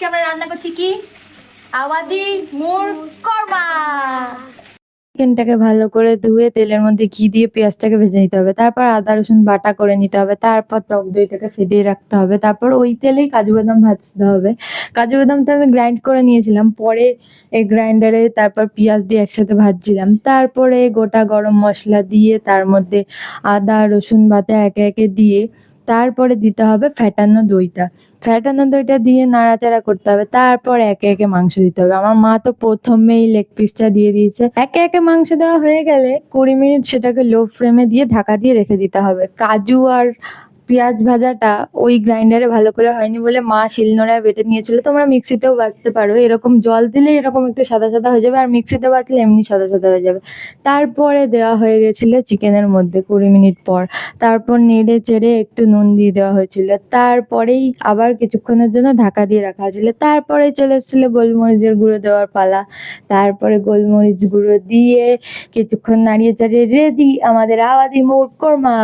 আজকে আমরা রান্না করছি কি আওয়াদি মুর কর্মা। চিকেনটাকে ভালো করে ধুয়ে তেলের মধ্যে ঘি দিয়ে পেঁয়াজটাকে ভেজে নিতে হবে, তারপর আদা রসুন বাটা করে নিতে হবে, তারপর টক দইটাকে ফেটিয়ে রাখতে হবে, তারপর ওই তেলেই কাজু বাদাম ভাজতে হবে। কাজু বাদামটা আমি গ্রাইন্ড করে নিয়েছিলাম, পরে এই গ্রাইন্ডারে তারপর পেঁয়াজ দিয়ে একসাথে ভাজছিলাম, তারপরে গোটা গরম মশলা দিয়ে তার মধ্যে আদা রসুন বাটা একে একে দিয়ে তারপরে দিতে হবে ফ্যাটানো দইটা দিয়ে নাড়াচাড়া করতে হবে, তারপর একে একে মাংস দিতে হবে। আমার মা তো প্রথমেই লেগ পিসটা দিয়ে দিয়েছে। একে একে মাংস দেওয়া হয়ে গেলে 20 মিনিট সেটাকে লো ফ্লেমে দিয়ে ঢাকা দিয়ে রেখে দিতে হবে। কাজু আর পেঁয়াজ ভাজাটা ওই গ্রাইন্ডারে ভালো করে হয়নি বলে মা শিলনোড়ায় বেটে নিয়েছিল, তোমরা মিক্সিতেও বাটতে পারো। এরকম জল দিলে এরকম একটু সাদা সাদা হয়ে যাবে, আর মিক্সিতে বাটলে এমনি সাদা সাদা হয়ে যাবে। তারপরে দেওয়া হয়ে গেছিল চিকেনের মধ্যে 20 মিনিট পর, তারপর নেড়ে চেড়ে একটু নুন দিয়ে দেওয়া হয়েছিল, তারপরেই আবার কিছুক্ষণের জন্য ঢাকা দিয়ে রাখা হয়েছিল, তারপরে চলে এসেছিল গোলমরিচের গুঁড়ো দেওয়ার পালা। তারপরে গোলমরিচ গুঁড়ো দিয়ে কিছুক্ষণ নাড়িয়ে চাড়িয়ে রেডি আমাদের আওয়াদি মুর কর্মা।